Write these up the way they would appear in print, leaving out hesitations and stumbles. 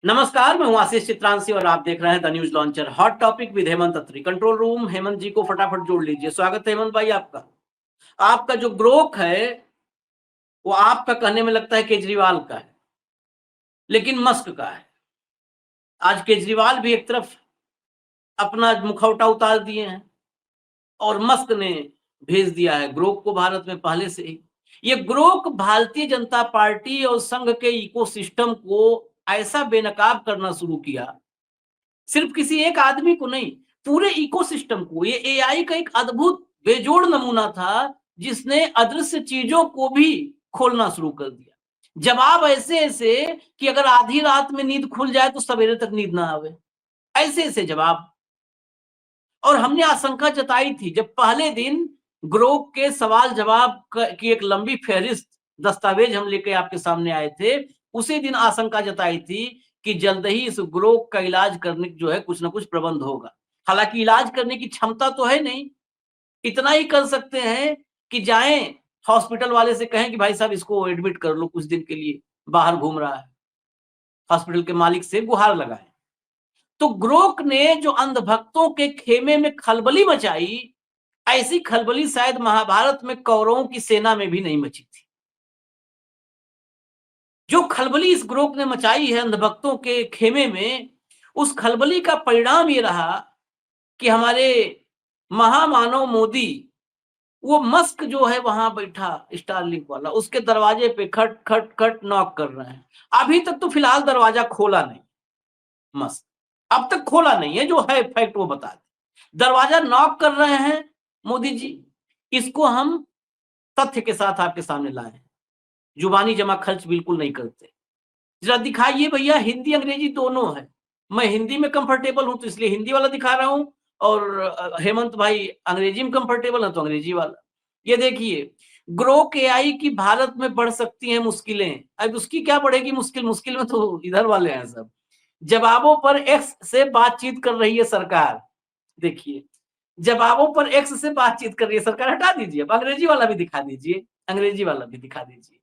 नमस्कार, मैं हूं आशीष चित्रांशी और आप देख रहे हैं the news launcher. Hot topic with Hemant Atri. Control room Hemant ji को फटाफट जोड़ लीजिए। स्वागत है हेमंत भाई आपका। आपका जो ग्रोक है वो आपका कहने में लगता है केजरीवाल का है, लेकिन मस्क का है। आज केजरीवाल भी एक तरफ अपना मुखौटा उतार दिए हैं और मस्क ने भेज दिया है ग्रोक को भारत में पहले से ही। ये ग्रोक भारतीय जनता पार्टी और संघ के इकोसिस्टम को ऐसा बेनकाब करना शुरू किया, सिर्फ किसी एक आदमी को नहीं, पूरे इकोसिस्टम को। ये एआई का एक अद्भुत बेजोड़ नमूना था जिसने अदृश्य चीजों को भी खोलना शुरू कर दिया। जवाब ऐसे ऐसे कि अगर आधी रात में नींद खुल जाए तो सवेरे तक नींद ना आवे, ऐसे ऐसे जवाब। और हमने आशंका जताई थी जब पहले दिन ग्रोक के सवाल जवाब की एक लंबी फहरिस्त दस्तावेज हम लेके आपके सामने आए थे, उसी दिन आशंका जताई थी कि जल्द ही इस ग्रोक का इलाज करने जो है कुछ ना कुछ प्रबंध होगा। हालांकि इलाज करने की क्षमता तो है नहीं, इतना ही कर सकते हैं कि जाएं हॉस्पिटल वाले से कहें कि भाई साहब इसको एडमिट कर लो कुछ दिन के लिए, बाहर घूम रहा है। हॉस्पिटल के मालिक से गुहार लगाए। तो ग्रोक ने जो अंधभक्तों के खेमे में खलबली मचाई, ऐसी खलबली शायद महाभारत में कौरवों की सेना में भी नहीं मची थी। जो खलबली इस ग्रोक ने मचाई है अंधभक्तों के खेमे में, उस खलबली का परिणाम ये रहा कि हमारे महामानव मोदी, वो मस्क जो है वहां बैठा स्टारलिंक वाला, उसके दरवाजे पे खट खट खट नॉक कर रहे हैं। अभी तक तो फिलहाल दरवाजा खोला नहीं मस्क, अब तक खोला नहीं है, जो है फैक्ट वो बता दे। दरवाजा नॉक कर रहे हैं मोदी जी, इसको हम तथ्य के साथ आपके सामने लाए हैं। जुबानी जमा खर्च बिल्कुल नहीं करते। जरा दिखाइए भैया, हिंदी अंग्रेजी दोनों है। मैं हिंदी में कंफर्टेबल हूं तो इसलिए हिंदी वाला दिखा रहा हूं, और हेमंत भाई अंग्रेजी में कंफर्टेबल है तो अंग्रेजी वाला। ये देखिए, ग्रोक एआई की भारत में बढ़ सकती हैं मुश्किलें। अब उसकी क्या बढ़ेगी मुश्किल, मुश्किल में तो इधर वाले हैं सब। जवाबों पर एक्स से बातचीत कर रही है सरकार। देखिए, जवाबों पर एक्स से बातचीत कर रही है सरकार। हटा दीजिए, अब अंग्रेजी वाला भी दिखा दीजिए, अंग्रेजी वाला भी दिखा दीजिए।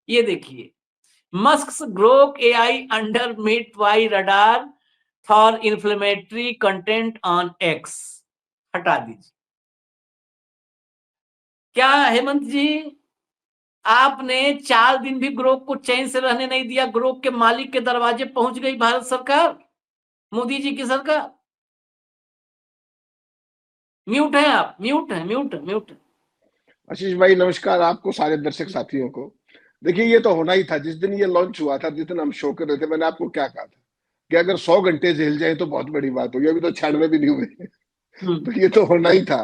ये देखिए, मस्क्स ग्रोक एआई अंडर मिट by radar for inflammatory content on x. हटा दीजिए। क्या हेमंत जी, आपने 4 दिन भी ग्रोक को चैन से रहने नहीं दिया। ग्रोक के मालिक के दरवाजे पहुंच गई भारत सरकार, मोदी जी की सरकार। म्यूट है आप, म्यूट है, म्यूट है, म्यूट है। आशीष भाई नमस्कार, आपको सारे दर्शक साथियों को। देखिए, ये तो होना ही था। जिस दिन ये लॉन्च हुआ था, जिस दिन हम शो कर रहे थे, मैंने आपको क्या कहा था कि अगर 100 घंटे से हिल जाए तो बहुत बड़ी बात होगी। अभी तो 96 भी नहीं हुए। तो ये तो होना ही था।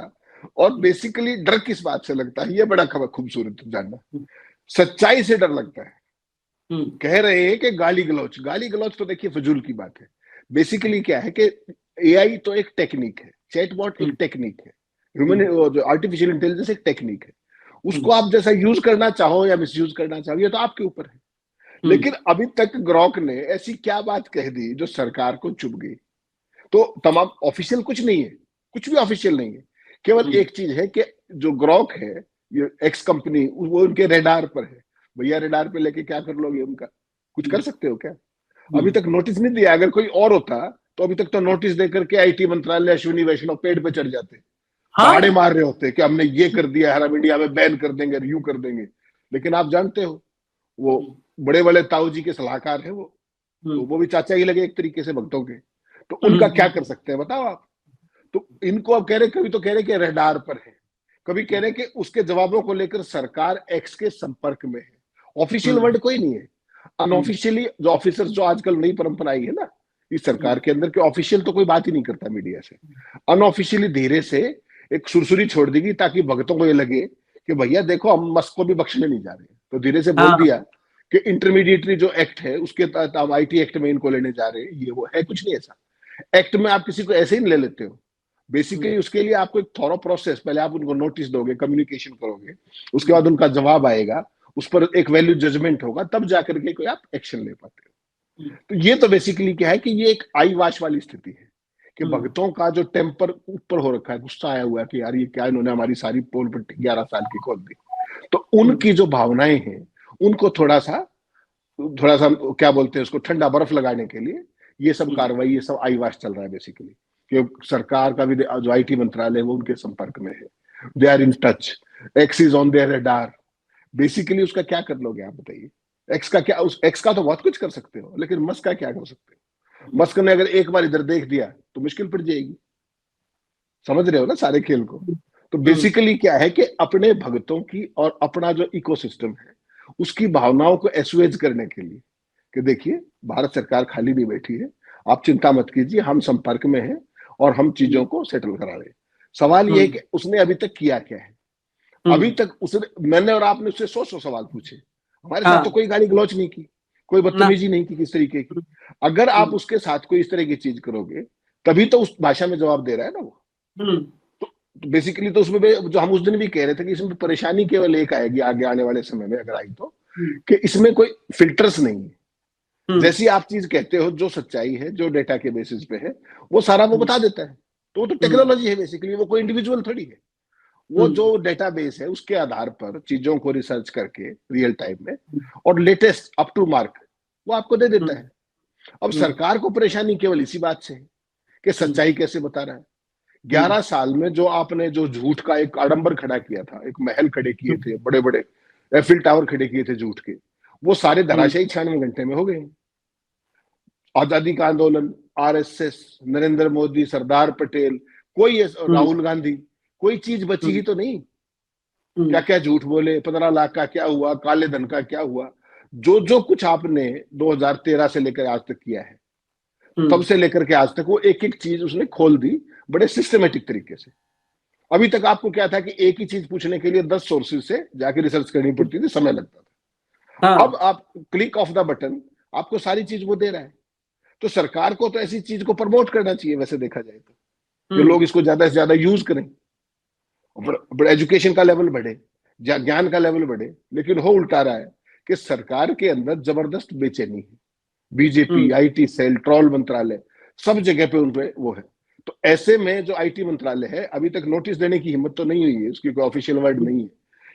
और बेसिकली डर किस बात से लगता है, ये बड़ा खबर खूबसूरत जानना। सच्चाई से डर लगता है। कह रहे हैं कि गाली गलौज तो देखिए फजूल की बात है। बेसिकली क्या है कि एआई तो एक टेक्निक है, चैटबॉट एक टेक्निक है, ह्यूमन जो आर्टिफिशियल इंटेलिजेंस एक टेक्निक है। उसको आप जैसा यूज करना चाहो या मिसयूज करना चाहो, ये तो आपके ऊपर है। लेकिन अभी तक ग्रॉक ने ऐसी क्या बात कह दी जो सरकार को चुभ गई। तो तमाम ऑफिशियल कुछ नहीं है, कुछ भी ऑफिशियल नहीं है। केवल एक चीज है कि जो ग्रॉक है, ये एक्स कंपनी, वो उनके रेडार पर है। भैया रेडार पे लेके क्या कर लोगे, उनका कुछ कर सकते हो क्या? अभी तक नोटिस नहीं दिया। अगर कोई और होता तो अभी तक तो नोटिस देकर के आईटी मंत्रालय अश्विनी वैष्णव पेड़ पे चढ़ जाते, दहाड़े मार रहे होते कि हमने ये कर दिया है, हम इंडिया में बैन कर देंगे, यूं कर देंगे। लेकिन आप जानते हो, वो बड़े बड़े ताऊ जी के सलाहकार है वो, तो वो भी चाचा ही लगे एक तरीके से भक्तों के। तो उनका क्या कर सकते हैं बताओ आप? तो इनको अब कह रहे, कभी तो कह रहे कि रडार पर है, कभी कह रहे कि उसके जवाबों को लेकर सरकार एक्स के संपर्क में है। ऑफिशियल वर्ड कोई नहीं है। अनऑफिशियली जो ऑफिसर, जो आजकल नई परंपरा आई है ना इस सरकार के अंदर, कि ऑफिशियल तो कोई बात ही नहीं करता मीडिया से। अनऑफिशियली धीरे से एक सुरसुरी छोड़ देगी ताकि भक्तों को ये लगे कि भैया देखो, हम मस्क को भी बख्शने नहीं जा रहे। तो धीरे से बोल दिया कि इंटरमीडिएटरी जो एक्ट है उसके तहत आप आईटी एक्ट में इनको लेने जा रहे हैं। ये वो है, कुछ नहीं ऐसा। एक्ट में आप किसी को ऐसे ही नहीं ले लेते हो। बेसिकली उसके लिए आपको एक थॉरो प्रोसेस, पहले आप उनको नोटिस दोगे, कम्युनिकेशन करोगे, उसके बाद उनका जवाब आएगा, उस पर एक वैल्यू जजमेंट होगा, तब जाकर के कोई आप एक्शन ले पाते हो। तो ये तो बेसिकली क्या है कि ये एक आई वाश वाली स्थिति है कि भक्तों का जो टेम्पर ऊपर हो रखा है, गुस्सा आया हुआ है कि यार ये क्या, इन्होंने हमारी सारी पोल पट्टी 11 साल की खोल दी। तो उनकी जो भावनाएं हैं उनको थोड़ा सा थोड़ा सा क्या बोलते हैं उसको, ठंडा बर्फ लगाने के लिए ये सब कार्रवाई, ये सब आईवाश चल रहा है बेसिकली। कि सरकार का भी जो आईटी मंत्रालय है वो उनके संपर्क में है, they are in touch, X is on their radar. Basically उसका क्या कर लोगे आप बताइए? एक्स का क्या, उस एक्स का तो बहुत कुछ कर सकते हो, लेकिन मस्क का क्या कर सकते हो? मस्क ने अगर एक बार इधर देख दिया तो मुश्किल पड़ जाएगी। समझ रहे हो ना सारे खेल को? तो बेसिकली क्या है कि अपने भक्तों की और अपना जो इकोसिस्टम है उसकी भावनाओं को एसुएज करने के लिए, कि देखिए भारत सरकार खाली नहीं बैठी है, आप चिंता मत कीजिए, हम संपर्क में हैं और हम चीजों को सेटल करा रहे हैं। सवाल यह है कि उसने अभी तक किया क्या है? अभी तक उसने, मैंने और आपने उससे 100 सवाल पूछे, हमारे साथ तो कोई गाली गलौच नहीं की, कोई बदतमीजी नहीं की किस तरीके की। अगर आप उसके साथ कोई इस तरह की चीज करोगे तभी तो उस भाषा में जवाब दे रहा है ना वो। तो बेसिकली तो उसमें जो हम उस दिन भी कह रहे थे कि इसमें परेशानी केवल एक आएगी आगे आने वाले समय में, अगर आई तो, कि इसमें कोई फिल्टर्स नहीं है। जैसी आप चीज कहते हो, जो सच्चाई है, जो डेटा के बेसिस पे है, वो सारा वो बता देता है। तो वो तो टेक्नोलॉजी है बेसिकली, वो कोई इंडिविजुअल थोड़ी है। वो जो डेटाबेस है उसके आधार पर चीजों को रिसर्च करके रियल टाइम में और लेटेस्ट अप टू मार्क वो आपको दे देता है। अब सरकार को परेशानी केवल इसी बात से है कि सच्चाई कैसे बता रहा है। 11 साल में जो आपने जो झूठ का एक आडंबर खड़ा किया था, एक महल खड़े किए थे, बड़े बड़े एफिल टावर खड़े किए थे झूठ के, वो सारे धराशायी 96 घंटे में हो गए। आजादी का आंदोलन, आरएसएस, नरेंद्र मोदी, सरदार पटेल, कोई राहुल गांधी, कोई चीज बची ही तो नहीं। क्या क्या झूठ बोले, 15 लाख का क्या हुआ, काले धन का क्या हुआ, जो जो कुछ आपने 2013 से लेकर आज तक किया है, तब से लेकर के आज तक वो एक एक चीज उसने खोल दी बड़े सिस्टमेटिक तरीके से। अभी तक आपको क्या था कि एक ही चीज पूछने के लिए 10 सोर्सेज से जाके रिसर्च करनी पड़ती थी, समय लगता था। अब आप क्लिक ऑफ द बटन, आपको सारी चीज वो दे रहा है। तो सरकार को तो ऐसी चीज को प्रमोट करना चाहिए वैसे देखा जाए तो, लोग इसको ज्यादा से ज्यादा यूज करें, बड़े एजुकेशन का लेवल बढ़े, ज्ञान का लेवल बढ़े। लेकिन हो उल्टा रहा है कि सरकार के अंदर जबरदस्त बेचैनी है। बीजेपी, आईटी सेल, ट्रोल मंत्रालय, सब जगह पे उनपे वो है। तो ऐसे में जो आईटी मंत्रालय है, अभी तक नोटिस देने की हिम्मत तो नहीं हुई है, उसकी कोई ऑफिशियल वर्ड नहीं है,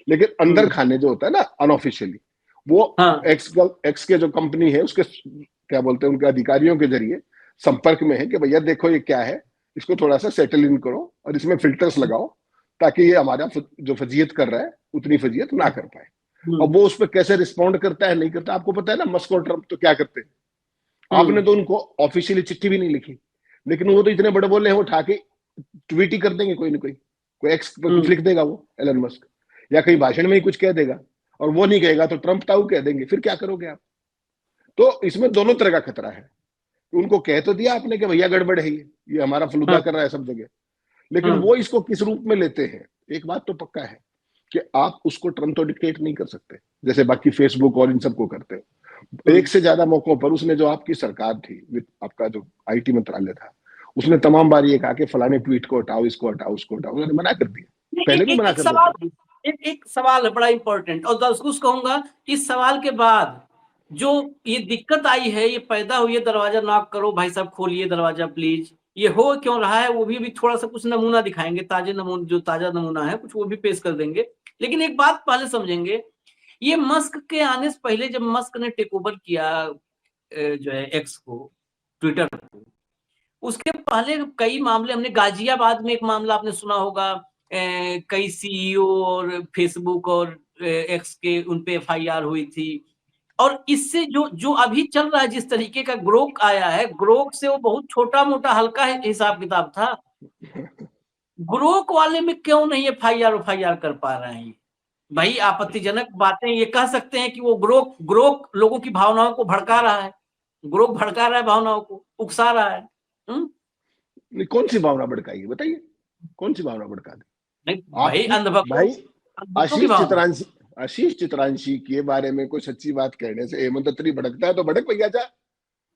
लेकिन अंदर खाने जो होता है ना अनऑफिशियली, वो एक्स के जो कंपनी है उसके क्या बोलते हैं उनके अधिकारियों के जरिए संपर्क में है कि भैया देखो ये क्या है, इसको थोड़ा सा सेटल इन करो और इसमें फिल्टर्स लगाओ ताकि ये हमारा जो फजीयत कर रहा है उतनी फजीयत ना कर पाए। अब वो उस पर कैसे रिस्पॉन्ड करता है नहीं करता, आपको पता है ना। मस्क और ट्रम्प तो क्या करते हैं, आपने तो उनको ऑफिशियली चिट्ठी भी नहीं लिखी, लेकिन वो तो इतने बड़े बोले हैं, वो उठा के ट्वीट ही कर देंगे, कोई ना कोई एक्स पे कुछ लिख देगा वो एलन मस्क, या कहीं भाषण में ही कुछ कह देगा, और वो नहीं कहेगा तो ट्रम्प ताऊ कह देंगे। फिर क्या करोगे आप? तो इसमें दोनों तरह का खतरा है। उनको कह तो दिया आपने कि भैया गड़बड़ है, ये हमारा फलूदा कर रहा है सब जगह, लेकिन वो इसको किस रूप में लेते हैं, एक बात तो पक्का है कि आप उसको ट्रम्प तो डिक्टेट नहीं कर सकते जैसे बाकी फेसबुक और इन सबको करते हैं। एक से ज्यादा मौकों पर उसने, जो आपकी सरकार थी, आपका जो आईटी मंत्रालय था, उसने तमाम बार ये कहा कि फलाने ट्वीट को हटाओ, इसको हटाओ, उसको हटाओ, उन्होंने मना कर दिया, पहले भी मना कर दिया। एक सवाल है बड़ा इंपॉर्टेंट, और दर्शकों को कहूंगा इस सवाल के बाद जो ये दिक्कत आई है, ये पैदा हुई है, दरवाजा नॉक करो भाई साहब, खोलिए दरवाजा प्लीज, ये हो क्यों रहा है वो भी थोड़ा सा कुछ नमूना दिखाएंगे, जो ताजा नमूना है कुछ वो भी पेश कर देंगे। लेकिन एक बात पहले समझेंगे, ये मस्क के आने से पहले जब मस्क ने टेक ओवर किया जो है एक्स को, ट्विटर को, उसके पहले कई मामले हमने, गाजियाबाद में एक मामला आपने सुना होगा, कई सीईओ और फेसबुक और एक्स के उन पे एफआईआर हुई थी। और इससे जो जो अभी चल रहा है, जिस तरीके का ग्रोक आया है, ग्रोक से वो बहुत छोटा मोटा हल्का हिसाब किताब था। ग्रोक वाले में क्यों नहीं एफआईआर कर पा रहे हैं? भाई आपत्तिजनक बातें ये कह सकते हैं कि वो ग्रोक लोगों की भावनाओं को भड़का रहा है, ग्रोक भड़का रहा है, भावनाओं को उकसा रहा है। कौन सी भावना भड़काई है बताइए, कौन सी भावना भड़का दी? भाई भाई आशीष चित्रांशी के बारे में कोई सच्ची बात कहने से हेमंत अत्री भड़कता है तो भड़क भैया जा,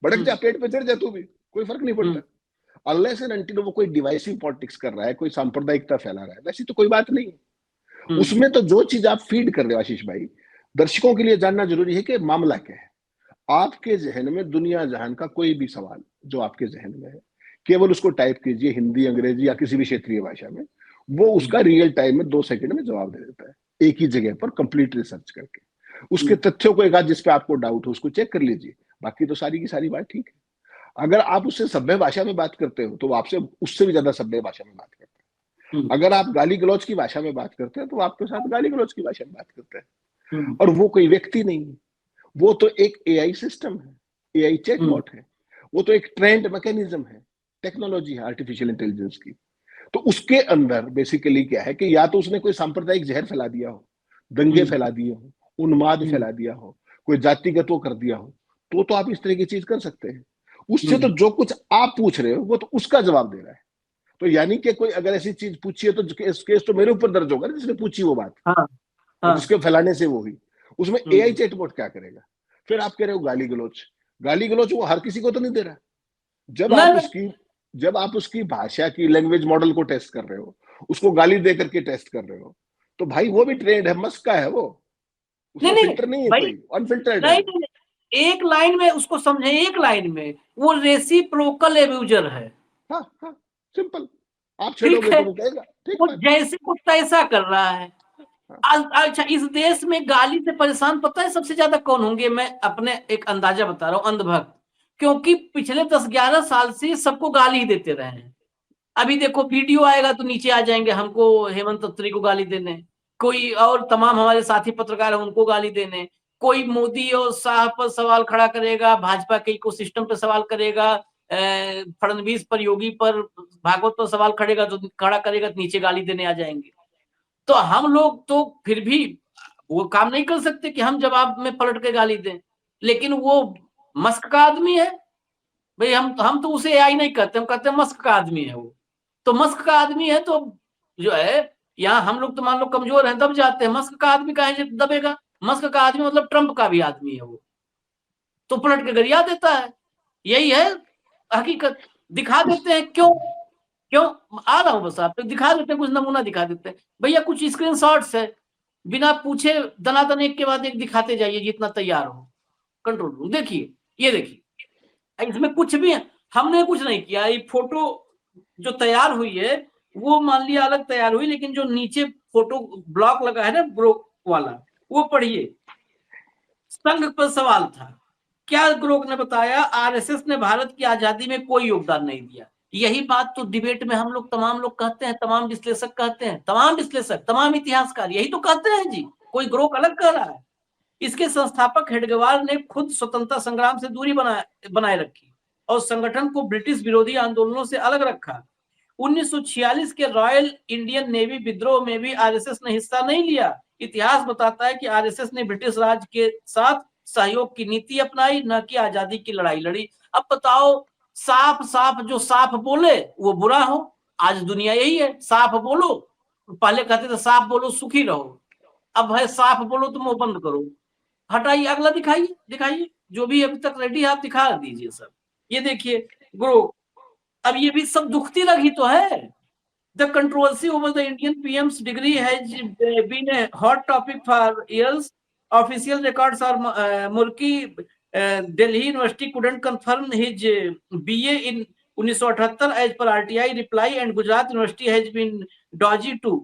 भड़क जा, पेट पे चढ़ जा तू भी, कोई फर्क नहीं पड़ता। अनलेस एंड अनटिल वो कोई डिवाइसिव पॉलिटिक्स कर रहा है, कोई सांप्रदायिकता फैला रहा है, वैसी तो कोई बात नहीं है उसमें। तो जो चीज आप फीड कर रहे हो आशीष भाई, दर्शकों के लिए जानना जरूरी है कि मामला क्या है। आपके जहन में दुनिया जहान का कोई भी सवाल जो आपके जहन में है, केवल उसको टाइप कीजिए हिंदी, अंग्रेजी या किसी भी क्षेत्रीय भाषा में, वो उसका रियल टाइम में 2 सेकंड में जवाब दे देता है, एक ही जगह पर कंप्लीट रिसर्च करके। उसके तथ्यों को एक आध जिस पे आपको डाउट हो उसको चेक कर लीजिए, बाकी तो सारी की सारी बात ठीक है। अगर आप उससे सभ्य भाषा में बात करते हो तो वो आपसे उससे भी ज्यादा सभ्य भाषा में बात करते हैं। अगर आप गाली गलौज की भाषा में बात करते हैं तो वो आपके साथ गाली गलौज की भाषा में बात करते हैं। और वो कोई व्यक्ति नहीं है, वो तो एक एआई सिस्टम है, एआई चैटबॉट है, वो तो एक ट्रेंड मैकेनिज्म है, टेक्नोलॉजी है आर्टिफिशियल इंटेलिजेंस की। तो उसके अंदर बेसिकली क्या है कि या तो उसने कोई सांप्रदायिक जहर फैला दिया हो, दंगे फैला दिए हो, उन्माद फैला दिया हो, कोई जातिगत वो कर दिया हो, तो आप इस तरह की चीज कर सकते हैं। उससे तो जो कुछ आप पूछ रहे हो वो तो उसका जवाब दे रहा है। तो यानी कि कोई अगर ऐसी चीज पूछी है तो केस तो मेरे ऊपर दर्ज होगा ना, जिसने पूछी वो बात, हाँ, और हाँ, जिसके फैलाने से वो हुई। उसमें एआई चैटबॉट क्या करेगा? फिर आप कह रहे हो गाली गलौज, गाली गलौज वो हर किसी को तो नहीं दे रहा। जब आप नहीं, उसकी जब आप उसकी भाषा की लैंग्वेज मॉडल को टेस्ट कर रहे हो, उसको गाली दे करके टेस्ट कर रहे हो, तो भाई वो भी ट्रेंड है, मस्क का है वो, नहीं, उसमें नहीं फिल्टर नहीं है, भाई, कोई अनफिल्टर्ड है नहीं, वो। नहीं, नहीं, एक लाइन में उसको समझे, एक लाइन में वो रेसिप्रोकल एब्यूजर है। हाँ हाँ, सिंपल। आप ठीक छेड़ोगे है, तो वो कहेगा ठीक वो बात है। जैसे को तैसा कर रहा है। हाँ, अच्छा, इस देश में गाली से परेशान पता है सबसे ज्यादा कौन होंगे? मैं अपने एक अंदाजा बता रहा हूँ, अंधभक्त। क्योंकि पिछले 10-11 साल से सबको गाली ही देते रहे हैं। अभी देखो वीडियो आएगा तो नीचे आ जाएंगे हमको हेमंत अत्री को गाली देने, कोई और तमाम हमारे साथी पत्रकार हैं उनको गाली देने, कोई मोदी और शाह पर सवाल खड़ा करेगा, भाजपा के इकोसिस्टम पर सवाल करेगा, फडणवीस पर, योगी पर, भागवत पर सवाल खड़ा करेगा तो नीचे गाली देने आ जाएंगे। तो हम लोग तो फिर भी वो काम नहीं कर सकते कि हम जवाब में पलट के गाली दें, लेकिन वो मस्क का आदमी है भाई। हम तो उसे एआई नहीं कहते, हम कहते हैं मस्क का आदमी है वो। तो मस्क का आदमी है तो जो है, यहाँ हम लोग तो मान लो कमजोर हैं, दब जाते हैं। मस्क का आदमी काहे दबेगा? मस्क का आदमी मतलब ट्रंप का भी आदमी है वो, तो पलट के गरिया देता है। यही है हकीकत। दिखा देते हैं, क्यों? क्यों? आ रहा हूं बस, आप दिखा देते हैं, कुछ नमूना दिखा देते हैं भैया, कुछ स्क्रीनशॉट्स है, बिना पूछे दनादन एक के बाद एक दिखाते जाइए जितना तैयार हो। कंट्रोल रूम देखिए, ये देखिए, इसमें कुछ भी है, हमने कुछ नहीं किया। ये फोटो जो तैयार हुई है वो मान लिया अलग तैयार हुई, लेकिन जो नीचे फोटो ब्लॉक लगा है ना, ब्रोक वाला, वो पढ़िए। संघ पर सवाल था, क्या ग्रोक ने बताया? आरएसएस ने भारत की आजादी में कोई योगदान नहीं दिया। यही बात तो डिबेट में हम लोग तमाम लोग कहते हैं, तमाम विश्लेषक कहते हैं, तमाम विश्लेषक, तमाम इतिहासकार यही तो कहते हैं जी। कोई ग्रोक अलग कह रहा है? इसके संस्थापक हेडगेवार ने खुद स्वतंत्रता संग्राम से दूरी बनाए रखी और संगठन को ब्रिटिश विरोधी आंदोलनों से अलग रखा। 1946 के रॉयल इंडियन नेवी विद्रोह में भी आरएसएस ने हिस्सा नहीं लिया। इतिहास बताता है कि आरएसएस ने ब्रिटिश राज के साथ सहयोग की नीति अपनाई, न कि आजादी की लड़ाई लड़ी। अब बताओ, साफ साफ जो साफ बोले वो बुरा हो। आज दुनिया यही है, साफ बोलो। पहले कहते थे साफ बोलो सुखी रहो, अब है साफ बोलो तो मुंह बंद करो। हटाइए, अगला दिखाइए, दिखाइए जो भी अभी तक रेडी है आप दिखा दीजिए सब। ये देखिए ग्रो, अब ये भी सब दुखती लगी तो है। The controversy over the Indian PM's degree has been a hot topic for years. Official records are murky. Delhi university couldn't confirm his BA in 1978 as per RTI reply, and Gujarat University has been dodgy too.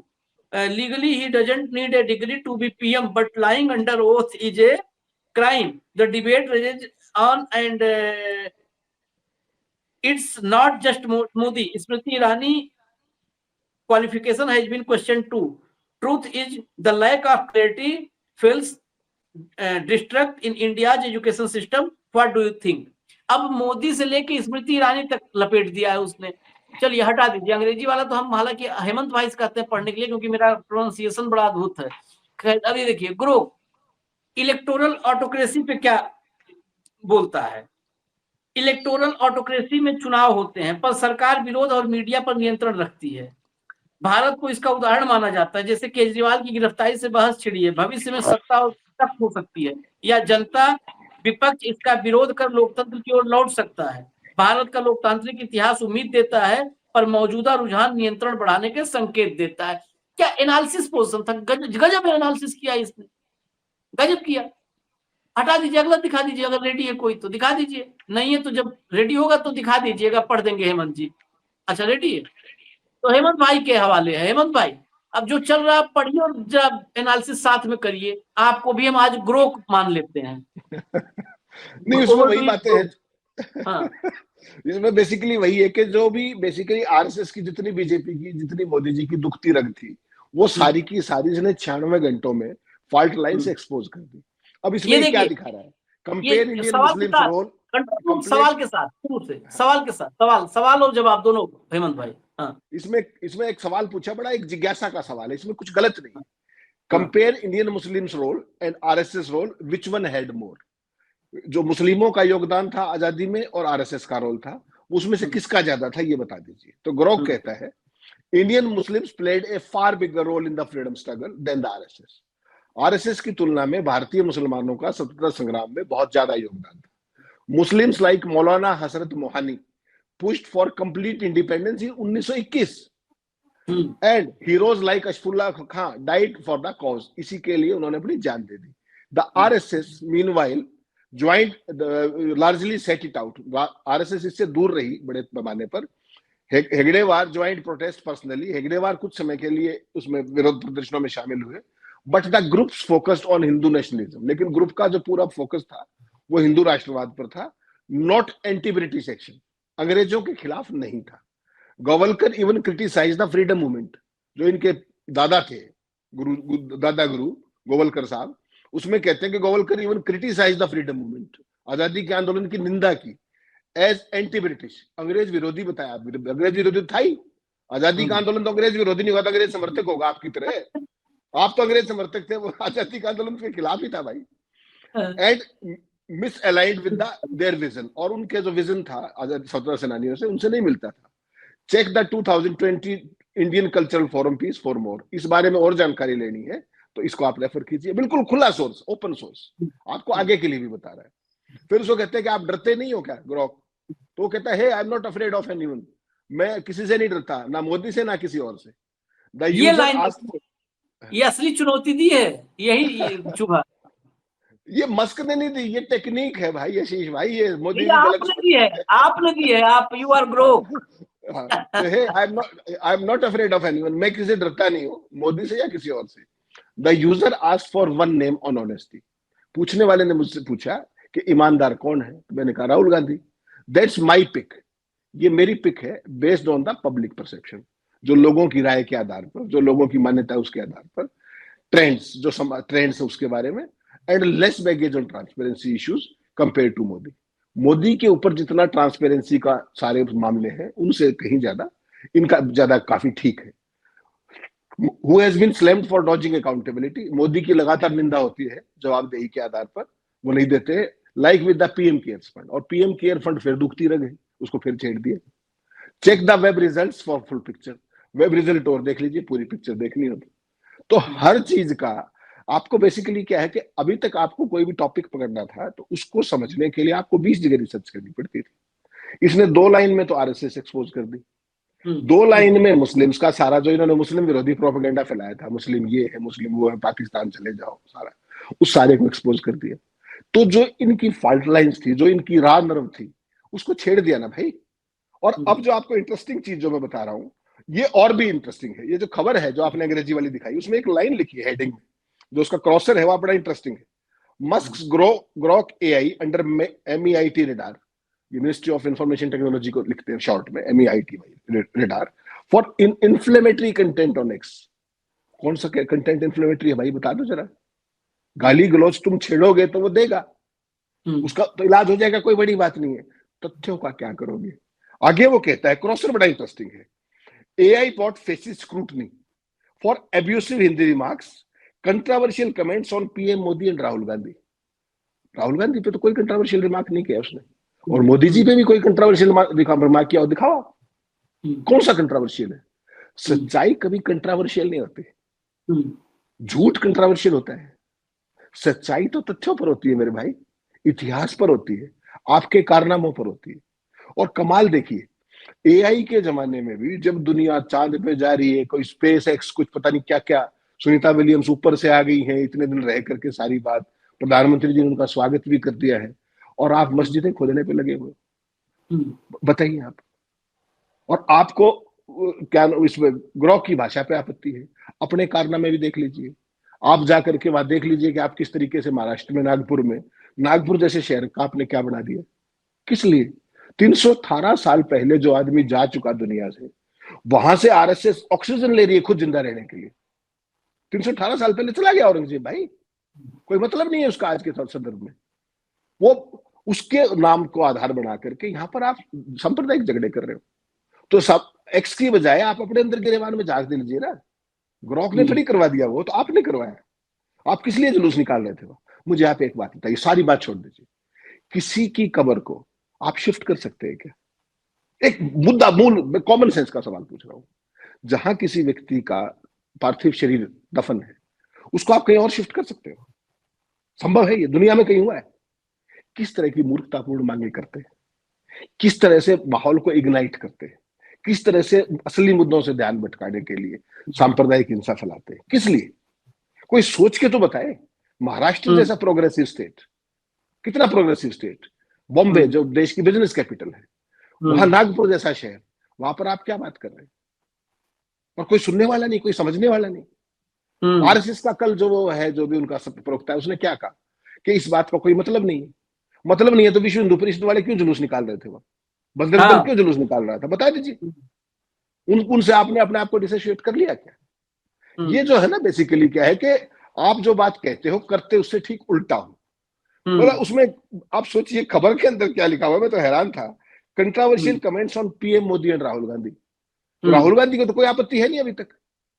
Legally he doesn't need a degree to be PM, but lying under oath is a crime. The debate rages on, and it's not just Modi. Smriti Irani qualification has been questioned too. Truth is, the lack of clarity feels distract in India's education system. What do you think? अब मोदी से लेके स्मृति ईरानी तक लपेट दिया है उसने। चलिए हटा दीजिए, अंग्रेजी वाला तो हम हालांकि हेमंत भाई कहते हैं पढ़ने के लिए, क्योंकि मेरा प्रोनाउंसिएशन बड़ा अद्भुत है। खैर, अभी देखिए ग्रो इलेक्टोरल ऑटोक्रेसी पे क्या बोलता है। इलेक्टोरल ऑटोक्रेसी में चुनाव होते हैं पर सरकार विरोध और मीडिया पर नियंत्रण रखती है। भारत को इसका उदाहरण माना जाता है। जैसे केजरीवाल की गिरफ्तारी से बहस छिड़ी है, भविष्य में सत्ता और तख्त हो सकती है, या जनता विपक्ष इसका विरोध कर लोकतंत्र की ओर लौट सकता है। भारत का लोकतांत्रिक इतिहास उम्मीद देता है, पर मौजूदा रुझान नियंत्रण बढ़ाने के संकेत देता है। क्या एनालिसिस पोजिशन था, गजब एनालिसिस किया इसने, गजब किया। हटा दीजिए, अगला दिखा दीजिए, अगर रेडी है कोई तो दिखा दीजिए, नहीं है तो जब रेडी होगा तो दिखा दीजिएगा, पढ़ देंगे हेमंत जी। अच्छा रेडी है तो हेमंत भाई के हवाले है। हेमंत भाई अब जो चल रहा है आप पढ़िए और जब एनालिसिस साथ में करिए, आपको भी हम आज ग्रो मान लेते हैं। नहीं, उसमें वही बातें हैं। हाँ। इसमें बेसिकली वही है कि जो भी बेसिकली आरएसएस की जितनी बीजेपी की जितनी मोदी जी की दुखती रग थी, वो सारी की सारी इसने 96 घंटों में फॉल्ट लाइंस एक्सपोज कर दी। अब इसमें ये क्या देखिए, दिखा रहा है? ये कंपेयर इंडियन सवाल के मुस्लिम्स साथ रोल कंट्रोल रूम, कंप्लीट। सवाल के साथ शुरू से सवाल के साथ सवाल और जवाब दोनों हेमंत भाई। हाँ, इसमें एक सवाल पूछा, बड़ा एक जिज्ञासा का सवाल है, इसमें कुछ गलत नहीं है। हाँ, compare Indian Muslims role and RSS role, which one had more? जो मुस्लिमों का योगदान था आजादी में और आरएसएस का रोल था, उसमें से किसका ज्यादा था, ये बता दीजिए। तो ग्रोक कहता है Indian Muslims played a far bigger role in the freedom struggle than the RSS. RSS की तुलना में भारतीय मुसलमानों का स्वतंत्रता संग्राम में बहुत ज्यादा योगदान था। Muslims like Maulana Hasrat Mohani pushed for complete independence in 1921 and heroes like Ashfaqulla Khan died for the cause. इसी के लिए उन्होंने अपनी जान दे दी। The RSS meanwhile joined largely sat it out. RSS इससे दूर रही बड़े पैमाने पर। हेगड़ेवार ज्वाइंट प्रोटेस्ट पर्सनली। हेगड़ेवार कुछ समय के लिए उसमें विरोध प्रदर्शनों में शामिल हुए, but the groups focused on Hindu nationalism. लेकिन ग्रुप का जो पूरा फोकस था वो हिंदू राष्ट्रवाद पर था, नॉट एंटी ब्रिटिश एक्शन। अंग्रेजों के खिलाफ नहीं था। Golwalkar even criticise the freedom movement. जो इनके दादा थे, दादा गुरु गोवलकर साहब, उसमें कहते हैं कि Golwalkar even criticise the freedom movement, आजादी के आंदोलन की निंदा की, एज एंटी ब्रिटिश। अंग्रेज विरोधी बताया। अंग्रेज विरोधी था ही। आजादी का आंदोलन तो अंग्रेज विरोधी नहीं हुआ था, अंग्रेज समर्थक होगा आपकी तरह। आप तो अंग्रेज समर्थक थे, वो आजादी का आंदोलन के खिलाफ ही था भाई। And miss aligned with their vision. और उनके जो विजन था आजादी स्वतंत्रता सेनानियों से, उनसे नहीं मिलता था। Check the 2020 Indian cultural forum piece for more. इस बारे में और जानकारी लेनी है तो इसको आप रेफर कीजिए। बिल्कुल खुला सोर्स, ओपन सोर्स, आपको आगे के लिए भी बता रहा है। फिर उसको कहते हैं कि आप डरते नहीं हो क्या ग्रोक? तो वो कहता है आई am not afraid of anyone. मैं किसी से नहीं डरता, ना मोदी से ना किसी और से। द ये यूजर लाइन आस्क। ये असली चुनौती दी है, यही चुभा। ये मस्क ने नहीं दी, ये टेक्निक है भाई आशीष भाई। ये मोदी ये जी गलत आपने दी है, आपने दी है, आप you are grow. I am not afraid of anyone. मैं किसी से डरता नहीं हूँ, मोदी से या किसी और से। The user ask for one name on honesty. पूछने वाले ने मुझसे पूछा कि ईमानदार कौन है, तो मैंने कहा Rahul Gandhi. That's my pick. ये मेरी पिक है, based on the public perception. जो लोगों की राय के आधार पर, जो लोगों की मान्यता है उसके आधार पर, ट्रेंड्स जो ट्रेंड्स है उसके बारे में, and less baggage on transparency issues compare to Modi. Modi के ऊपर जितना ट्रांसपेरेंसी का सारे मामले हैं, उनसे कहीं ज्यादा इनका ज्यादा काफी ठीक है। Who has been slammed for dodging accountability. Modi की लगातार निंदा होती है जवाबदेही के आधार पर, वो नहीं देते। Like with the PM cares fund. और पीएम केयर फंड फिर दुखती रह गई, उसको फिर छेड़ दिया। Check the web results for full picture. Web result और देख लीजिए, पूरी पिक्चर देखनी हो तो हर चीज का आपको बेसिकली क्या है कि अभी तक आपको कोई भी टॉपिक पकड़ना था तो उसको समझने के लिए आपको 20 जगह रिसर्च करनी पड़ती थी। इसने 2 लाइन में तो आरएसएस एक्सपोज कर दी। 2 लाइन में मुस्लिम्स का सारा जो इन्होंने मुस्लिम विरोधी प्रोपेगेंडा फैलाया था, मुस्लिम ये है, मुस्लिम वो है, पाकिस्तान चले जाओ, सारा उस सारे को एक्सपोज कर दिया। तो जो इनकी फॉल्ट लाइंस थी, जो इनकी राह नर्व थी, उसको छेड़ दिया ना भाई। और अब जो आपको इंटरेस्टिंग चीज जो मैं बता रहा हूं, ये और भी इंटरेस्टिंग है। ये जो खबर है जो आपने अंग्रेजी वाली दिखाई, उसमें एक लाइन लिखी है हेडिंग में, जो उसका क्रॉसर है, वो बड़ा इंटरेस्टिंग है। Musk Grok AI under MEIT radar. ये मिनिस्ट्री ऑफ इंफॉर्मेशन टेक्नोलॉजी को लिखते हैं शॉर्ट में, MEIT radar, for inflammatory content on x. कौन सा कंटेंट इन्फ्लेमेटरी है भाई, बता दो जरा। गाली गलौज तुम छेड़ोगे तो वो देगा, उसका तो इलाज हो जाएगा, कोई बड़ी बात नहीं है। तथ्यों का क्या करोगे? आगे वो कहता है, क्रॉसर बड़ा इंटरेस्टिंग है। AI bot faces scrutiny for abusive Hindi remarks, controversial comments on PM Modi and Rahul Gandhi। Rahul Gandhi पे तो कोई कंट्रोवर्शियल रिमार्क नहीं किया उसने, और मोदी जी पे भी कोई कंट्रोवर्शियल रिमार्क किया हो, दिखाओ कौन सा कंट्रोवर्शियल है। सच्चाई कभी कंट्रोवर्शियल नहीं होती, झूठ कंट्रोवर्शियल होता है। सच्चाई तो तथ्यों पर होती है मेरे भाई, इतिहास पर होती है, आपके कारनामों पर होती है। और कमाल देखिए, AI के जमाने में भी जब दुनिया चांद पे जा रही है, कोई स्पेस एक्स कुछ पता नहीं क्या क्या, सुनीता विलियम्स ऊपर से आ गई हैं इतने दिन रह करके, सारी बात, प्रधानमंत्री जी ने उनका स्वागत भी कर दिया है, और आप मस्जिदें खोलने पे लगे हुए। बताइए आप। और आपको क्या इसमें ग्रोक की भाषा पे आपत्ति है। अपने कारनामे भी देख लीजिए, आप जा करके वहां देख लीजिए कि आप किस तरीके से महाराष्ट्र में नागपुर जैसे शहर का आपने क्या बना दिया। किस लिए? 318 साल पहले जो आदमी जा चुका दुनिया से, वहां से आरएसएस ऑक्सीजन ले रही है खुद जिंदा रहने के लिए। 318 साल पहले चला गया औरंगजेब भाई, कोई मतलब नहीं है उसका आज के संदर्भ में। वो उसके नाम को आधार बना करके यहाँ पर आप सांप्रदायिक झगड़े कर रहे हो। तो सब एक्स की बजाय आप अपने अंदर गिरेबान में झांक दे लीजिए ना। ग्रोक ने थोड़ी करवा दिया, वो तो आपने करवाया। आप किस लिए जुलूस निकाल रहे थे? वो मुझे आप एक बात बताइए, सारी बात छोड़ दीजिए, किसी की कब्र को आप शिफ्ट कर सकते हैं क्या? एक मुद्दा मूल कॉमन सेंस का सवाल पूछ रहा हूं। जहां किसी व्यक्ति का पार्थिव शरीर दफन है, उसको आप कहीं और शिफ्ट कर सकते हो? संभव है? ये दुनिया में कहीं हुआ है? किस तरह की मूर्खतापूर्ण मांगे करते हैं, किस तरह से माहौल को इग्नाइट करते हैं, किस तरह से असली मुद्दों से ध्यान भटकाने के लिए सांप्रदायिक हिंसा फैलाते हैं। किस लिए? कोई सोच के तो बताए। महाराष्ट्र जैसा प्रोग्रेसिव स्टेट, कितना प्रोग्रेसिव स्टेट, बॉम्बे जो देश की बिजनेस कैपिटल है, वहां नागपुर जैसा शहर, वहां पर आप क्या बात कर रहे हैं? और कोई सुनने वाला नहीं, कोई समझने वाला नहीं। आरएसएस का कल जो वो है, जो भी उनका प्रवक्ता है, उसने क्या कहा कि इस बात का कोई मतलब नहीं है। मतलब नहीं है तो विश्व हिंदू परिषद वाले क्यों जुलूस निकाल रहे थे? वो बजरंग दल क्यों जुलूस निकाल रहा था? बता दीजिए। उनसे आपने अपने आप को डिसोसिएट कर लिया क्या? ये जो है ना, बेसिकली क्या है कि आप जो बात कहते हो करते उससे ठीक उल्टा हो। तो उसमें आप सोचिए खबर के अंदर क्या लिखा हुआ, मैं तो हैरान था। Controversial comments on PM Modi and Rahul Gandhi. तो राहुल गांधी को तो कोई आपत्ति है नहीं अभी तक,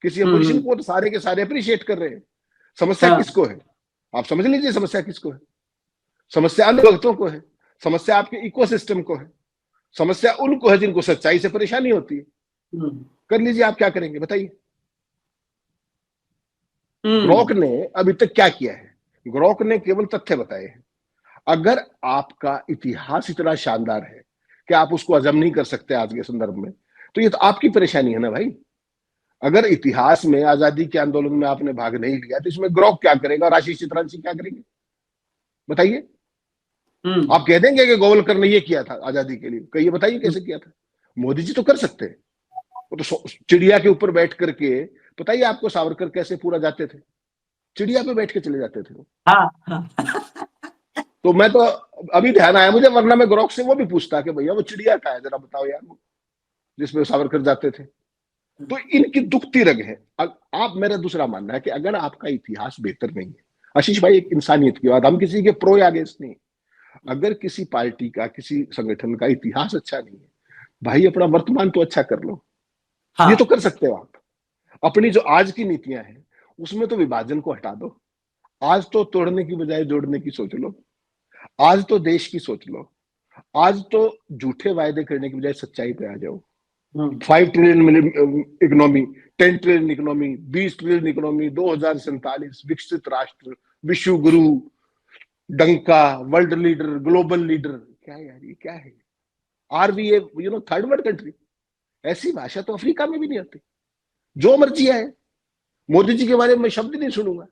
किसी अपोजिशन को तो सारे के सारे अप्रिशिएट कर रहे हैं। समस्या किसको है? आप समझ लीजिए समस्या किसको है। समस्या अन्य भक्तों को है, समस्या आपके इकोसिस्टम को है, समस्या उनको है जिनको सच्चाई से परेशानी होती है। कर लीजिए, आप क्या करेंगे बताइए। ग्रोक ने अभी तक क्या किया है? ग्रोक ने केवल तथ्य बताए हैं। अगर आपका इतिहास इतना शानदार है कि आप उसको हजम नहीं कर सकते आज के संदर्भ में, तो ये तो आपकी परेशानी है ना भाई। अगर इतिहास में आजादी के आंदोलन में आपने भाग नहीं लिया तो इसमें ग्रोक क्या करेगा और आशीष चित्रांशी क्या करेंगे? बताइए। आप कह देंगे कि गोवलकर ने ये किया था आजादी के लिए, कहिए बताइए कैसे किया था। मोदी जी तो कर सकते हैं। वो तो चिड़िया के ऊपर बैठ करके, बताइए आपको सावरकर कैसे पूरा जाते थे? चिड़िया पे बैठ के चले जाते थे वो। तो मैं तो अभी ध्यान आया मुझे, वरना मैं ग्रोक से वो भी पूछता कि भैया वो चिड़िया का है, जरा बताओ यार, जिसमें सावरकर जाते थे। तो इनकी दुखती रग है। आप, मेरा दूसरा मानना है कि अगर आपका इतिहास बेहतर नहीं है, आशीष भाई एक इंसानियत की बात, हम किसी के प्रो या अगेंस्ट नहीं, अगर किसी पार्टी का किसी संगठन का इतिहास अच्छा नहीं है, भाई अपना वर्तमान तो अच्छा कर लो। ये तो कर सकते हो आप। अपनी जो आज की नीतियां हैं उसमें तो विभाजन को हटा दो। आज तो तोड़ने की बजाय जोड़ने की सोच लो। आज तो देश की सोच लो। आज तो झूठे वायदे करने की बजाय सच्चाई पे आ जाओ। 5 trillion economy, 10 trillion economy, 20 trillion economy, 2047 विकसित राष्ट्र, विश्व गुरु, डंका, वर्ल्ड लीडर, ग्लोबल लीडर। क्या है यार, ये क्या है? Are we a third world country? ऐसी भाषा तो अफ्रीका में भी नहीं आती। जो मर्जी है, मोदी जी के बारे में शब्द नहीं सुनूंगा।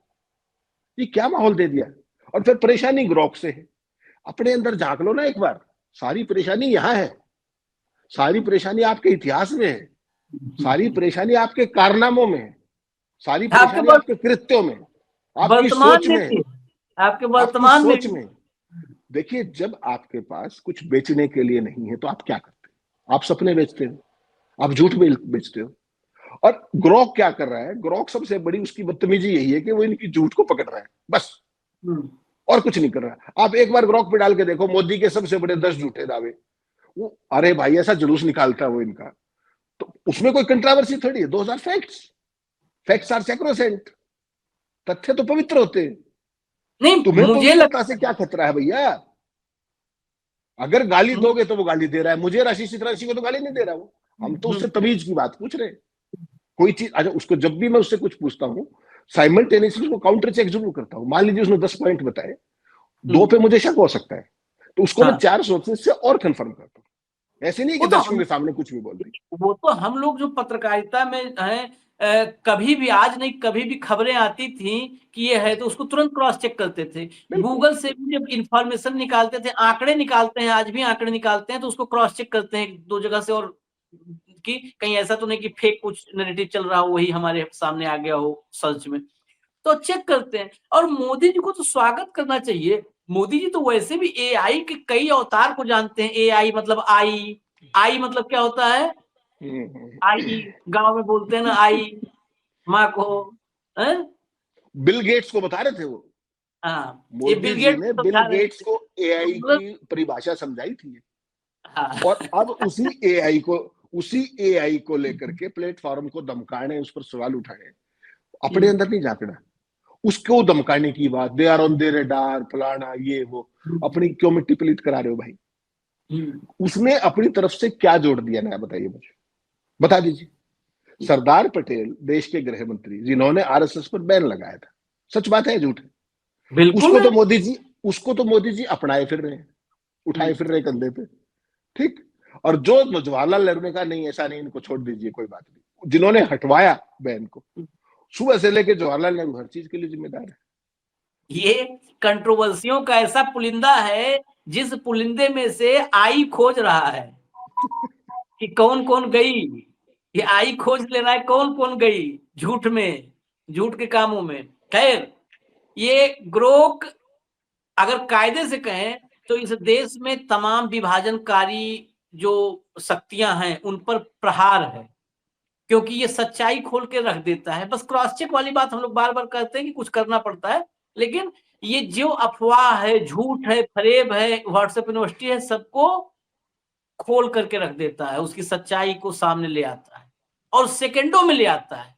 ये क्या माहौल दे दिया? और फिर परेशानी ग्रोक से है। अपने अंदर झांक लो ना एक बार। सारी परेशानी यहां है, सारी परेशानी आपके इतिहास में है, सारी परेशानी आपके कारनामों में है, सारी परेशानी आपके कृत्यों में, आपकी सोच में, आपके वर्तमान में। देखिए, जब आपके पास कुछ बेचने के लिए नहीं है तो आप क्या करते हैं? आप सपने बेचते हो, आप झूठ बेचते हो। और ग्रोक क्या कर रहा है? ग्रोक सबसे बड़ी उसकी बदतमीजी यही है कि वो इनकी झूठ को पकड़ रहा है बस, और कुछ नहीं कर रहा। आप एक बार ग्रोक पे डाल के देखो मोदी के सबसे बड़े 10 झूठे दावे। वो अरे भाई ऐसा जुलूस निकालता है वो इनका, तो उसमें कोई कंट्रोवर्सी थोड़ी है। Those are facts, facts are sacrosanct. तथ्य तो पवित्र होते हैं। नहीं, तुम्हें मुझे पवित्रता से क्या खतरा है भैया? अगर गाली दोगे तो वो गाली दे रहा है, मुझे आशीष चित्रांशी को तो गाली नहीं दे रहा वो। हम तो उससे तमीज की बात पूछ रहे हैं। कोई चीज, अच्छा उसको जब भी मैं उससे कुछ पूछता हूँ, साइमल्टेनियसली उसको काउंटर चेक जरूर करता हूँ। मान लीजिए उसने 10 पॉइंट बताए, 2 पे मुझे शक हो सकता है, तो उसको मैं 4 सोर्सेस से और कंफर्म करता हूँ। ऐसे नहीं कि दर्शकों के सामने कुछ भी बोल दी। वो तो हम लोग जो पत्रकारिता में हैं, कभी भी, आज नहीं कभी भी खबरें आती थी कि ये है तो उसको तुरंत क्रॉस चेक करते थे। गूगल से भी जब इंफॉर्मेशन निकालते थे, आंकड़े निकालते हैं, आज भी आंकड़े निकालते हैं तो उसको क्रॉस चेक करते हैं 2 जगह से और कि कहीं ऐसा तो नहीं कि फेक कुछ नैरेटिव चल रहा हो वही हमारे सामने आ गया हो सर्च में, तो चेक करते हैं। और मोदी जी को तो स्वागत करना चाहिए। मोदी जी तो वैसे भी एआई के कई अवतार को जानते हैं। एआई मतलब आई मतलब क्या होता है? आई, गांव में बोलते हैं ना आई माँ को, है? बिल गेट्स को बता रहे थे वो, हाँ, ये मोदी बिल जी गेट्स ने को बिल समझा रहे गेट्स थे। को तो एआई मतलब की परिभाषा समझाई थी। हाँ। और अब उसी एआई को लेकर के प्लेटफॉर्म को धमकाने, उस पर सवाल उठाए, अपने अंदर नहीं झांकना, उसको धमकाने की बात, they are on their radar, फलाना ये वो, अपनी क्यों मिट्टी पलीत करा रहे हो भाई? उसने अपनी तरफ से क्या जोड़ दिया ना, बताइए मुझे, बता दीजिए। सरदार पटेल देश के गृह मंत्री, जिन्होंने आरएसएस पर बैन लगाया था, सच बात है झूठ है? बिल्कुल उसको है। तो मोदी जी उसको तो मोदी जी अपनाए फिर रहे हैं, उठाए फिर रहे कंधे पे, ठीक। और जो जवाहरलाल नेहरू ने कहा नहीं ऐसा नहीं, इनको छोड़ दीजिए कोई बात नहीं, जिन्होंने हटवाया बैन को, सुबह से लेके जवाहरलाल नेहरू हर चीज के लिए जिम्मेदार है। ये कंट्रोवर्सियों का ऐसा पुलिंदा है जिस पुलिंदे में से आई खोज रहा है कि कौन कौन गई। ये आई खोज ले रहा है कौन कौन गई झूठ में, झूठ के कामों में। खैर, ये ग्रोक अगर कायदे से कहें तो इस देश में तमाम विभाजनकारी जो शक्तियां हैं उन पर प्रहार है, क्योंकि ये सच्चाई खोल के रख देता है। बस क्रॉस चेक वाली बात हम लोग बार बार कहते हैं कि कुछ करना पड़ता है, लेकिन ये जो अफवाह है, झूठ है, फरेब है, व्हाट्सएप यूनिवर्सिटी है, सबको खोल करके रख देता है, उसकी सच्चाई को सामने ले आता है और सेकंडों में ले आता है।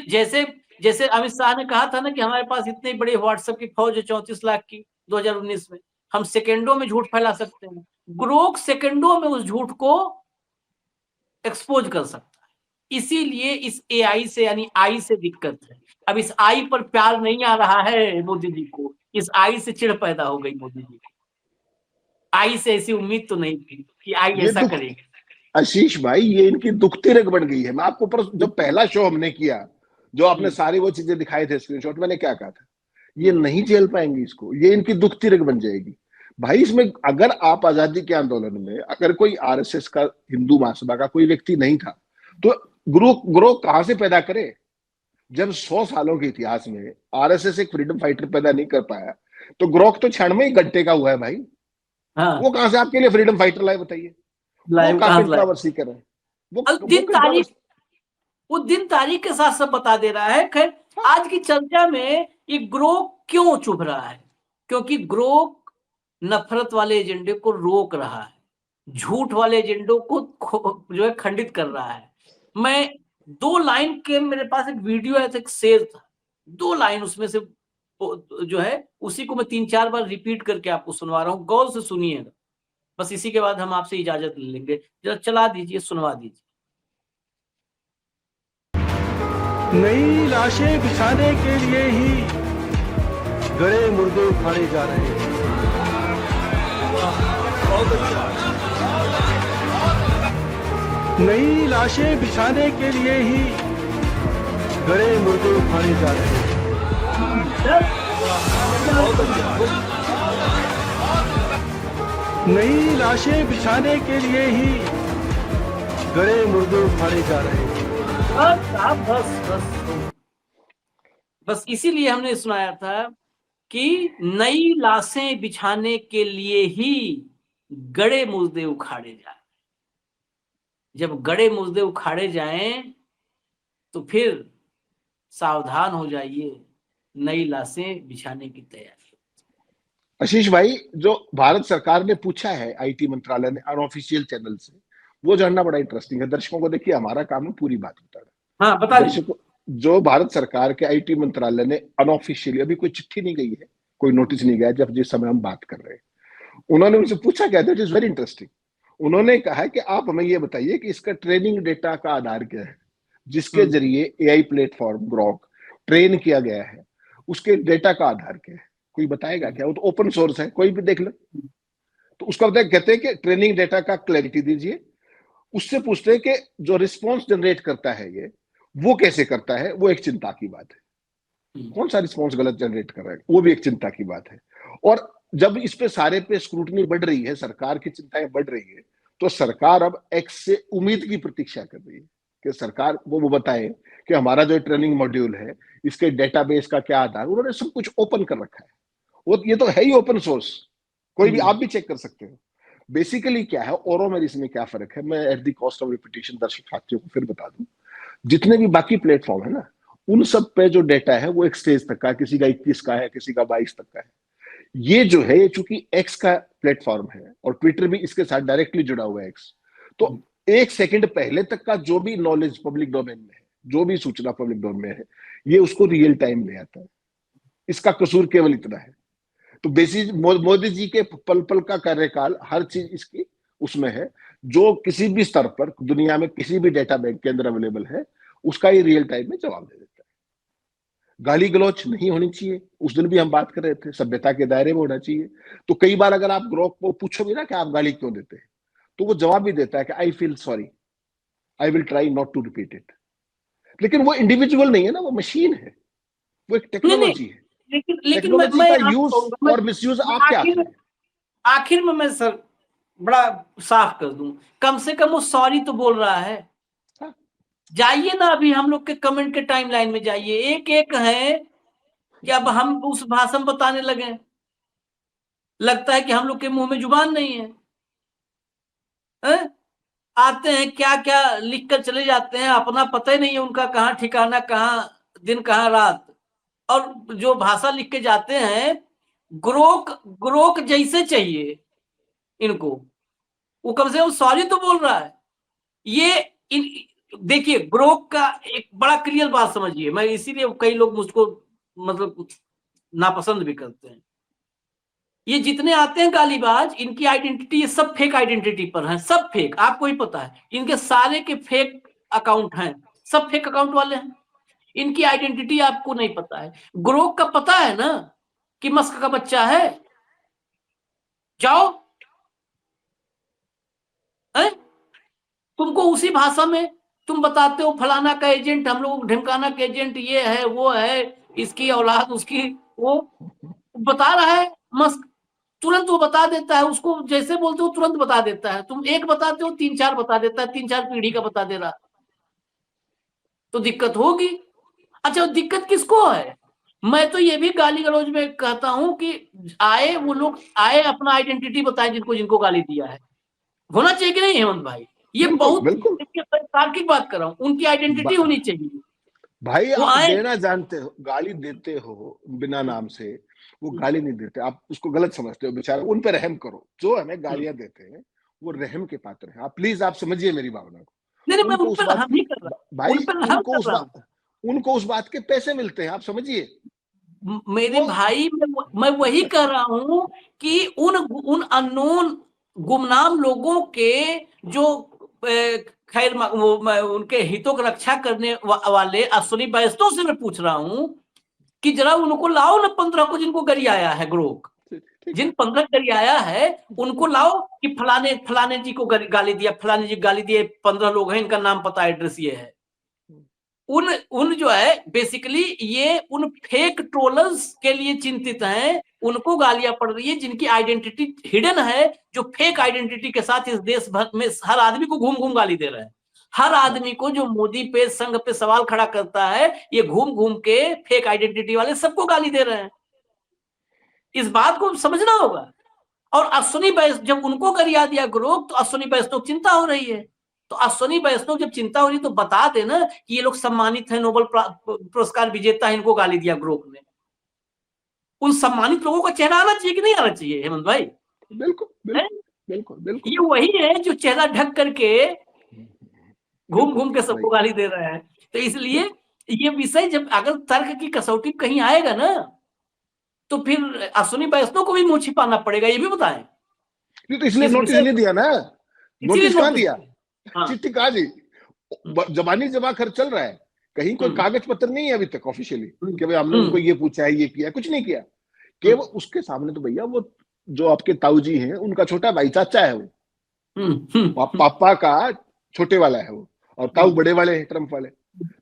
जैसे जैसे अमित शाह ने कहा था ना कि हमारे पास इतनी बड़ी व्हाट्सएप की फौज है 34 लाख की 2019 में, हम सेकंडों में झूठ फैला सकते हैं। ग्रोक सेकंडों में उस झूठ को एक्सपोज कर सकता है। इसीलिए इस एआई से यानी आई से दिक्कत है। अब इस आई पर प्यार नहीं आ रहा है मोदी जी को, इस आई से चिढ़ पैदा हो गई मोदी जी को। आई से ऐसी उम्मीद तो नहीं थी कि आई ये ऐसा दुख, करेगी। आशीष भाई, ये इनकी दुखती रग बन गई है। मैं आपको जब पहला शो हमने किया, जो आपने सारी वो चीजें दिखाए थे स्क्रीनशॉट, मैंने क्या कहा था, ये नहीं झेल पाएंगे इसको, ये इनकी दुखती रग बन जाएगी भाई। इसमें अगर आप आजादी के आंदोलन में अगर कोई आरएसएस का, हिंदू महासभा का कोई व्यक्ति नहीं था, तो ग्रो कहां से पैदा करे? जब 100 सालों के इतिहास में आरएसएस एक फ्रीडम फाइटर पैदा नहीं कर पाया, तो ग्रोक तो क्षण में ही घंटे का हुआ है भाई। वो हाँ, कहां से आपके लिए फ्रीडम फाइटर लाए बताइए? वो लाइव का कहां से लाए? कंट्रोवर्सी कर रहे हैं, और वो कंट्रोवर्सी। वो दिन तारीख के साथ सब बता दे रहा है। खैर, आज की चर्चा में ये ग्रोक क्यों चुभ रहा है? क्योंकि ग्रोक नफरत वाले एजेंडे को रोक रहा है, झूठ वाले एजेंडों को जो है खंडित कर रहा है। मैं 2 लाइन के, मेरे पास एक वीडियो है, एक शेर था, 2 लाइन उसमें से जो है उसी को मैं 3-4 बार रिपीट करके आपको सुनवा रहा हूँ, गौर से सुनिएगा। बस इसी के बाद हम आपसे इजाजत ले लेंगे। जरा चला दीजिए, सुनवा दीजिए। नई लाशें बिछाने के लिए ही गड़े मुर्दे उखाड़े जा रहे हैं। नई लाशें बिछाने के लिए ही गड़े मुर्दे उखाड़े जा रहे हैं। नई लाशें बिछाने के लिए ही गड़े मुर्दे उखाड़े जा रहे हैं। बस इसीलिए हमने सुनाया था कि नई लाशें बिछाने के लिए ही गड़े मुर्दे उखाड़े जाए। जब गड़े मुर्दे उखाड़े जाएं तो फिर सावधान हो जाइए, नई लाशें बिछाने की तैयारी। आशीष भाई, जो भारत सरकार ने पूछा है आईटी मंत्रालय ने अनऑफिशियल चैनल से, वो जानना बड़ा इंटरेस्टिंग है। दर्शकों को देखिए, हमारा काम है पूरी बात बताना। हाँ, बता दीजिए। दर्शकों, जो भारत सरकार के आईटी मंत्रालय ने अनऑफिशियली, अभी कोई चिट्ठी नहीं गई है, कोई नोटिस नहीं गया, जब जिस समय हम बात कर रहे हैं, उन्होंने उनसे पूछा क्या था, इट इज वेरी इंटरेस्टिंग। उन्होंने कहा कि आप हमें ये बताइए कि इसका ट्रेनिंग डेटा का आधार क्या है, जिसके जरिए एआई प्लेटफॉर्म ग्रोक ट्रेन किया गया है, उसके डेटा का आधार क्या है? कोई बताएगा क्या? वो तो ओपन सोर्स है, कोई भी देख लो। तो उसका बताया, कहते हैं कि ट्रेनिंग डेटा का क्लैरिटी दीजिए। उससे पूछते हैं कि जो रिस्पॉन्स जनरेट करता है ये, वो कैसे करता है, वो एक चिंता की बात है। कौन सा रिस्पॉन्स गलत जनरेट कर रहा है, वो भी एक चिंता की बात है। और जब इस पे सारे पे स्क्रूटनी बढ़ रही है, सरकार की चिंताएं बढ़ रही है, तो सरकार अब एक्स से उम्मीद की प्रतीक्षा कर रही है कि सरकार वो बताए कि हमारा जो ट्रेनिंग मॉड्यूल है इसके डेटाबेस का क्या आधार, उन्होंने सब कुछ ओपन कर रखा है। वो ये तो है ही ओपन सोर्स, कोई भी आप भी चेक कर सकते हो। बेसिकली क्या है और मेरी इसमें क्या फर्क है, मैं at the cost of repetition दर्शक साथियों को फिर बता दूं, जितने भी बाकी प्लेटफॉर्म है ना, उन सब पे जो डेटा है वो एक स्टेज तक का, किसी का 21 का है, किसी का 22 तक का है। ये जो है ये चूंकि एक्स का प्लेटफॉर्म है और ट्विटर भी इसके साथ डायरेक्टली जुड़ा हुआ है एक्स, तो एक सेकंड पहले तक का जो भी नॉलेज पब्लिक डोमेन में है, जो भी सूचना पब्लिक डोमेन में है, ये उसको रियल टाइम में आता है। इसका कसूर केवल इतना है। तो बेसिक मोदी जी के पल पल का कार्यकाल हर चीज इसकी उसमें है, जो किसी भी स्तर पर दुनिया में किसी भी डेटा बैंक के अंदर अवेलेबल है उसका ये रियल टाइम में जवाब दे देता है। गाली गलौच नहीं होनी चाहिए, उस दिन भी हम बात कर रहे थे, सभ्यता के दायरे में होना चाहिए। तो कई बार अगर आप ग्रोक को पूछो भी ना कि आप गाली क्यों देते हैं, तो वो जवाब भी देता है कि I feel sorry, I will try not to repeat it. लेकिन वो इंडिविजुअल नहीं है ना, वो मशीन है, वो एक टेक्नोलॉजी है। लेकिन टेक्नोलॉजी मैं का यूज और मिसयूज आपके हाथ में। आखिर में मैं सर बड़ा साफ कर दूं, कम से कम वो सॉरी तो बोल रहा है। जाइए ना अभी हम लोग के कमेंट के टाइमलाइन में जाइए, एक एक है कि अब हम उस भाषण बताने लगे, लगता है कि हम लोग के मुंह में जुबान नहीं है, आते हैं क्या क्या लिख कर चले जाते हैं, अपना पता ही नहीं है उनका, कहाँ ठिकाना, कहाँ दिन कहाँ रात। और जो भाषा लिख के जाते हैं ग्रोक ग्रोक जैसे चाहिए इनको, वो कम से कम सॉरी तो बोल रहा है। ये देखिए ग्रोक का एक बड़ा क्लियर बात समझिए, मैं इसीलिए कई लोग मुझको मतलब नापसंद भी करते हैं। ये जितने आते हैं गालीबाज, इनकी आइडेंटिटी ये सब फेक आइडेंटिटी पर है, सब फेक, आपको ही पता है, इनके सारे के फेक अकाउंट हैं, सब फेक अकाउंट वाले हैं। इनकी आइडेंटिटी आपको नहीं पता है। ग्रोक का पता है ना कि मस्क का बच्चा है, जाओ है? तुमको उसी भाषा में तुम बताते हो फलाना का एजेंट, हम लोग ढिमकाना का एजेंट ये है वो है, इसकी औलाद उसकी, वो बता रहा है मस्क, तुरंत वो बता देता है, उसको जैसे बोलते हो तुरंत बता देता है। तुम एक बताते हो 3-4 बता देता है, 3-4 पीढ़ी का बता दे रहा, तो दिक्कत होगी। अच्छा दिक्कत किसको है? मैं तो ये भी गाली गलौज में कहता हूं कि आए वो लोग आए अपना आइडेंटिटी बताएं, जिनको जिनको गाली दिया है। होना चाहिए कि नहीं हेमंत भाई? ये बहुत तार्किक बात कर रहा हूं, उनकी आइडेंटिटी होनी चाहिए भाई। वो आप आए, देना जानते हो, गाली देते हो बिना नाम से, वो गाली नहीं देते, आप उसको गलत समझते हो। बेचारा उन पर रहम करो, जो हमें गालियां देते हैं वो रहम के पात्र हैं। आप प्लीज आप समझिए मेरी भावना को। नहीं मैं उनको उन उस पर बात हम की, ही कर रहा भाई उन पर हम कर रहा हूं। उनको उस बात के पैसे मिलते हैं, आप समझिए। मेरे भाई मैं वही कह रहा हूं कि उन अननोन गुमनाम लोगों के जो खैर उनके हितों की रक्षा करने वाले अश्विनी वैष्णव से मैं पूछ रहा हूं कि जरा उनको लाओ ना 15 को, जिनको गरियाया है ग्रोक, जिन 15 गरियाया है उनको लाओ कि फलाने फलाने जी को गाली दिया, फलाने जी गाली दिए, 15 लोग हैं, इनका नाम पता एड्रेस ये है। उन जो है बेसिकली ये उन फेक ट्रोलर्स के लिए चिंतित हैं, उनको गालियां पड़ रही है जिनकी आइडेंटिटी हिडन है, जो फेक आइडेंटिटी के साथ इस देश भर में हर आदमी को घूम घूम गाली दे रहे हैं। हर आदमी को जो मोदी पे संघ पे सवाल खड़ा करता है, ये घूम घूम के फेक आइडेंटिटी वाले सबको गाली दे रहे हैं। इस बात को समझना होगा। और अश्विनी वैष्णव जब उनको गरिया दिया ग्रोक, तो अश्विनी वैष्णव चिंता हो रही है। तो अश्विनी वैष्णव जब चिंता हो रही तो बता देना कि ये लोग सम्मानित है, नोबेल पुरस्कार विजेता है, इनको गाली दिया ग्रोक ने। उन सम्मानित लोगों का चेहरा आना चाहिए कि नहीं आना चाहिए हेमंत भाई? बिल्कुल बिल्कुल बिल्कुल बिल्कुल। ये वही है जो चेहरा ढक करके घूम घूम के सबको गाली दे रहे हैं। तो इसलिए ये विषय जब अगर तर्क की कसौटी कहीं आएगा ना, तो फिर अश्विनी वैष्णव को भी मुंह छिपाना पड़ेगा, ये भी बताएं। तो इसलिए नोटिस नहीं दिया ना, नोटिस कहाँ दिया? हाँ। चिट्ठी कहाँ दी? जबानी जमा खर्च चल रहा है, कहीं कोई कागज पत्र नहीं है अभी तक ऑफिशियली कि भाई हमने उनको ये पूछा है, ये किया, कुछ नहीं किया। केवल उसके सामने तो भैया वो जो आपके ताऊ जी हैं उनका छोटा भाई, चाचा है वो, पापा का छोटे वाला है वो, और ताऊ बड़े वाले हैं, ट्रम्प वाले।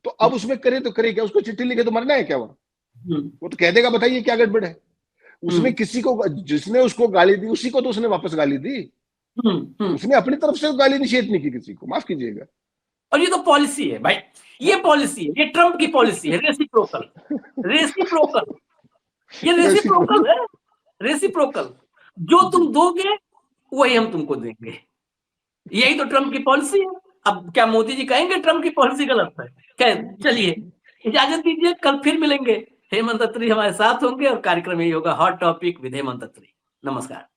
तो अब उसमें करे तो करे क्या? उसको चिट्ठी लिखे तो मरना है क्या? वो तो कह देगा बताइए क्या गड़बड़ है। उसने किसी को, जिसने उसको गाली दी उसी को तो उसने वापस गाली दी। उसने अपनी तरफ से गाली निषेध नहीं की किसी को, माफ कीजिएगा। और ये तो पॉलिसी है भाई, ये पॉलिसी है, ये ट्रम्प की पॉलिसी है, रेसिप्रोकल, रेसिप्रोकल, ये रेसिप्रोकल है, रेसिप्रोकल। जो तुम दोगे वही हम तुमको देंगे, यही तो ट्रम्प की पॉलिसी है। अब क्या मोदी जी कहेंगे ट्रम्प की पॉलिसी गलत है? खैर चलिए, इजाजत दीजिए, कल फिर मिलेंगे। हेमंत अत्री हमारे साथ होंगे और कार्यक्रम यही होगा, हॉट टॉपिक विद हेमंत अत्री। नमस्कार।